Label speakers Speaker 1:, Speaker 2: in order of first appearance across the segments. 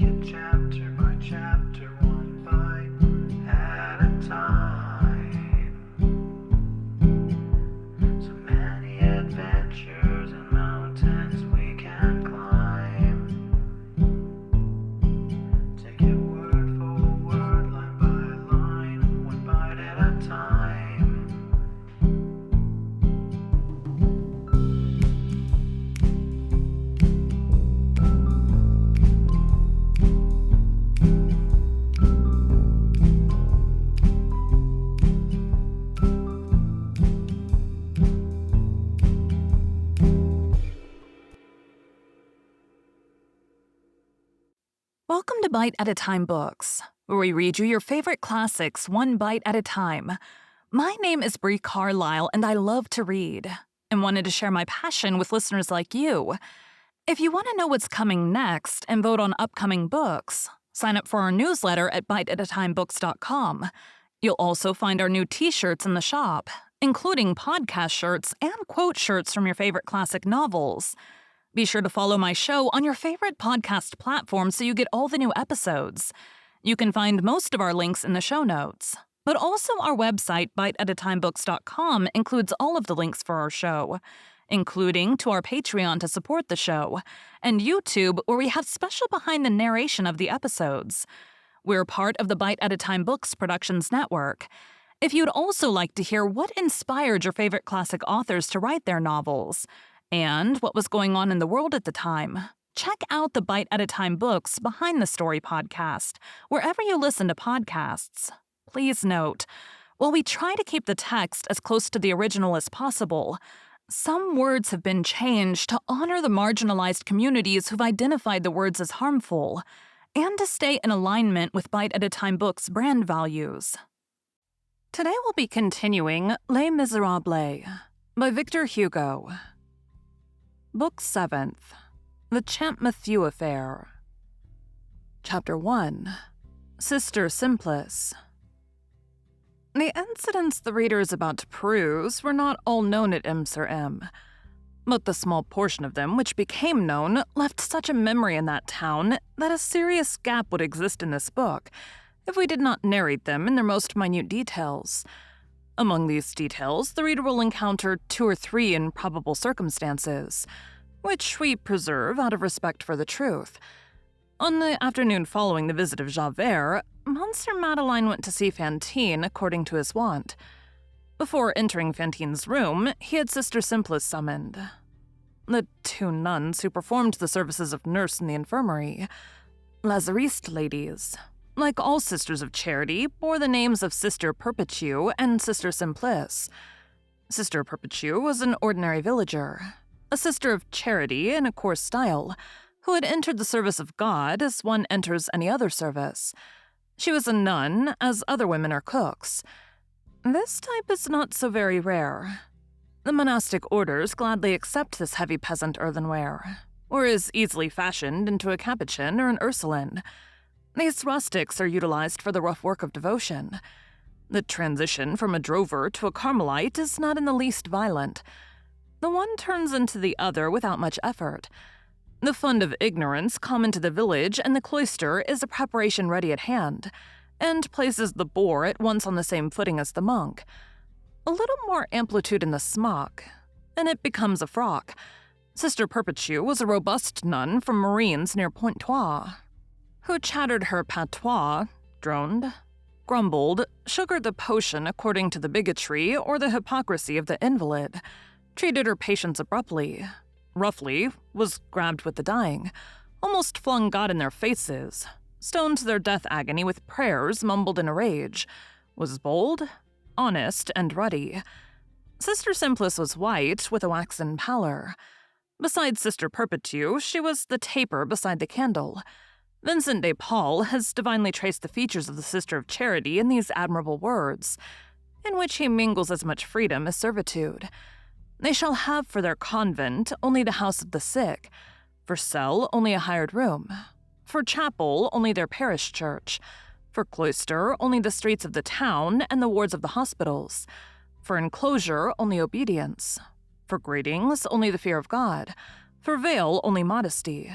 Speaker 1: it chapter by chapter, one bite at a time. So many adventures and mountains we can climb. Take it word for word, line by line, one bite at a time.
Speaker 2: Welcome to Bite at a Time Books, where we read you your favorite classics one bite at a time. My name is Bree Carlile, and I love to read, and wanted to share my passion with listeners like you. If you want to know what's coming next and vote on upcoming books, sign up for our newsletter at biteatatimebooks.com. You'll also find our new t-shirts in the shop, including podcast shirts and quote shirts from your favorite classic novels. Be sure to follow my show on your favorite podcast platform so you get all the new episodes. You can find most of our links in the show notes, but also our website, biteatatimebooks.com, includes all of the links for our show, including to our Patreon to support the show, and YouTube, where we have special behind the narration of the episodes. We're part of the Bite at a Time Books Productions Network. If you'd also like to hear what inspired your favorite classic authors to write their novels, and what was going on in the world at the time, check out the Bite at a Time Books Behind the Story podcast, wherever you listen to podcasts. Please note, while we try to keep the text as close to the original as possible, some words have been changed to honor the marginalized communities who've identified the words as harmful, and to stay in alignment with Bite at a Time Books' brand values. Today we'll be continuing Les Miserables by Victor Hugo. Book 7th, The Champmathieu Affair. Chapter 1, Sister Simplice. The incidents the reader is about to peruse were not all known at M, but the small portion of them which became known left such a memory in that town that a serious gap would exist in this book if we did not narrate them in their most minute details. Among these details, the reader will encounter 2 or 3 improbable circumstances, which we preserve out of respect for the truth. On the afternoon following the visit of Javert, Monsieur Madeleine went to see Fantine according to his wont. Before entering Fantine's room, he had Sister Simplice summoned. The 2 nuns who performed the services of nurse in the infirmary, Lazariste ladies, like all Sisters of Charity, bore the names of Sister Perpétue and Sister Simplice. Sister Perpétue was an ordinary villager, a Sister of Charity in a coarse style, who had entered the service of God as one enters any other service. She was a nun, as other women are cooks. This type is not so very rare. The monastic orders gladly accept this heavy peasant earthenware, or is easily fashioned into a Capuchin or an Ursuline. These rustics are utilized for the rough work of devotion. The transition from a drover to a Carmelite is not in the least violent. The one turns into the other without much effort. The fund of ignorance common to the village and the cloister is a preparation ready at hand, and places the boor at once on the same footing as the monk. A little more amplitude in the smock, and it becomes a frock. Sister Perpétue was a robust nun from Marines near Pontoise, who chattered her patois, droned, grumbled, sugared the potion according to the bigotry or the hypocrisy of the invalid, treated her patients abruptly, roughly, was grabbed with the dying, almost flung God in their faces, stoned to their death agony with prayers mumbled in a rage, was bold, honest, and ruddy. Sister Simplice was white with a waxen pallor. Besides Sister Perpétue, she was the taper beside the candle. Vincent de Paul has divinely traced the features of the Sister of Charity in these admirable words, in which he mingles as much freedom as servitude. They shall have for their convent only the house of the sick, for cell only a hired room, for chapel only their parish church, for cloister only the streets of the town and the wards of the hospitals, for enclosure only obedience, for gratings only the fear of God, for veil only modesty,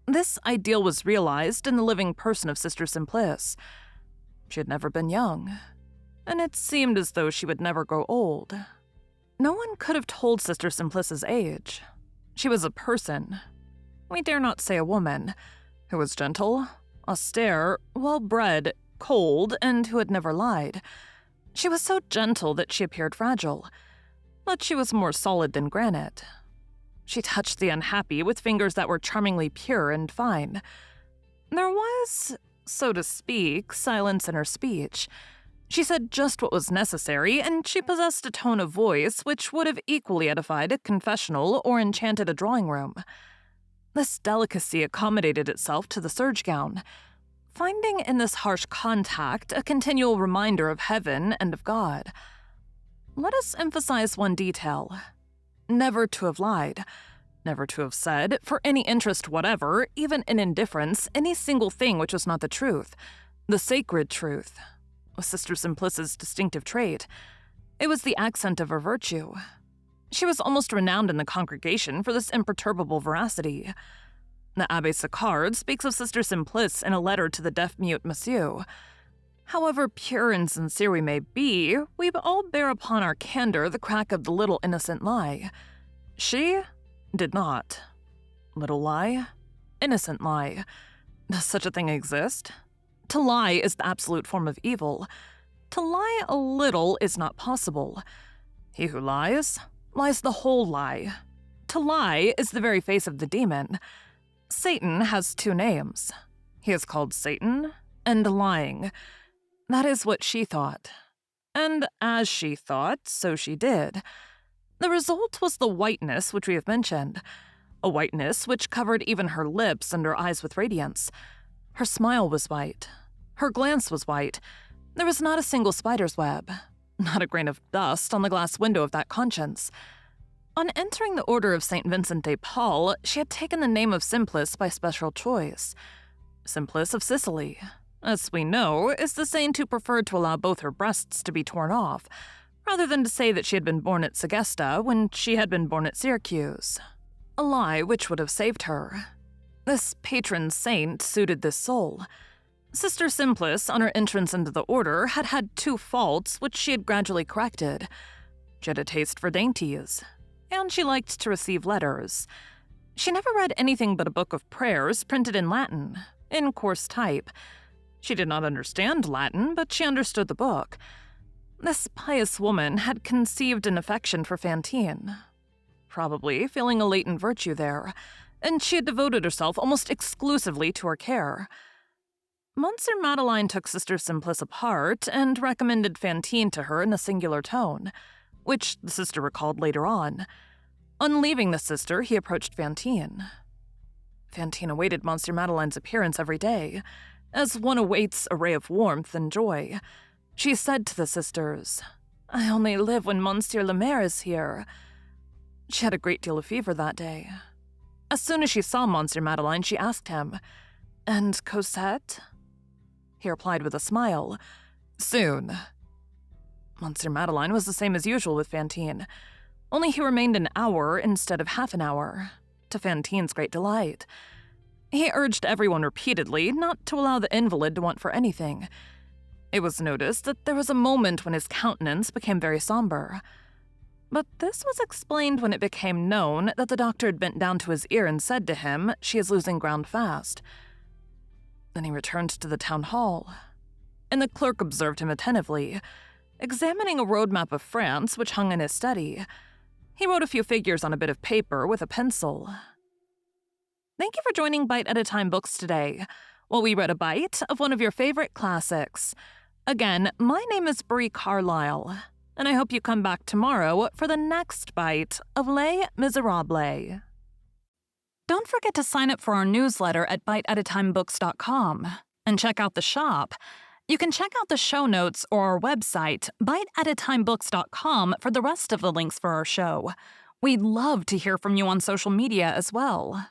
Speaker 2: This ideal was realized in the living person of Sister Simplice. She had never been young, and it seemed as though she would never grow old. No one could have told Sister Simplice's age. She was a person, we dare not say a woman, who was gentle, austere, well-bred, cold, and who had never lied. She was so gentle that she appeared fragile, but she was more solid than granite. She touched the unhappy with fingers that were charmingly pure and fine. There was, so to speak, silence in her speech. She said just what was necessary, and she possessed a tone of voice which would have equally edified a confessional or enchanted a drawing room. This delicacy accommodated itself to the serge gown, finding in this harsh contact a continual reminder of heaven and of God. Let us emphasize one detail. Never to have lied, never to have said, for any interest whatever, even in indifference, any single thing which was not the truth, the sacred truth, was Sister Simplice's distinctive trait. It was the accent of her virtue. She was almost renowned in the congregation for this imperturbable veracity. The Abbé Sicard speaks of Sister Simplice in a letter to the deaf-mute Monsieur. However pure and sincere we may be, we all bear upon our candor the crack of the little innocent lie. She did not. Little lie? Innocent lie. Does such a thing exist? To lie is the absolute form of evil. To lie a little is not possible. He who lies the whole lie. To lie is the very face of the demon. Satan has two names. He is called Satan and lying. That is what she thought. And as she thought, so she did. The result was the whiteness which we have mentioned, a whiteness which covered even her lips and her eyes with radiance. Her smile was white. Her glance was white. There was not a single spider's web, not a grain of dust on the glass window of that conscience. On entering the Order of St. Vincent de Paul, she had taken the name of Simplice by special choice. Simplice of Sicily, as we know, is the saint who preferred to allow both her breasts to be torn off, rather than to say that she had been born at Segesta when she had been born at Syracuse. A lie which would have saved her. This patron saint suited this soul. Sister Simplice, on her entrance into the order, had had two faults which she had gradually corrected. She had a taste for dainties, and she liked to receive letters. She never read anything but a book of prayers printed in Latin, in coarse type. She did not understand Latin, but she understood the book. This pious woman had conceived an affection for Fantine, probably feeling a latent virtue there, and she had devoted herself almost exclusively to her care. Monsieur Madeleine took Sister Simplice apart and recommended Fantine to her in a singular tone, which the sister recalled later on. On leaving the sister, he approached Fantine. Fantine awaited Monsieur Madeleine's appearance every day, as one awaits a ray of warmth and joy. She said to the sisters, "I only live when Monsieur le Maire is here." She had a great deal of fever that day. As soon as she saw Monsieur Madeleine, she asked him, "And Cosette?" He replied with a smile, "Soon." Monsieur Madeleine was the same as usual with Fantine, only he remained an hour instead of half an hour, to Fantine's great delight. He urged everyone repeatedly not to allow the invalid to want for anything. It was noticed that there was a moment when his countenance became very somber. But this was explained when it became known that the doctor had bent down to his ear and said to him, "She is losing ground fast." Then he returned to the town hall, and the clerk observed him attentively, examining a road map of France which hung in his study. He wrote a few figures on a bit of paper with a pencil. Thank you for joining Bite at a Time Books today, while we read a bite of one of your favorite classics. Again, my name is Bree Carlile, and I hope you come back tomorrow for the next bite of Les Miserables. Don't forget to sign up for our newsletter at biteatatimebooks.com and check out the shop. You can check out the show notes or our website, biteatatimebooks.com, for the rest of the links for our show. We'd love to hear from you on social media as well.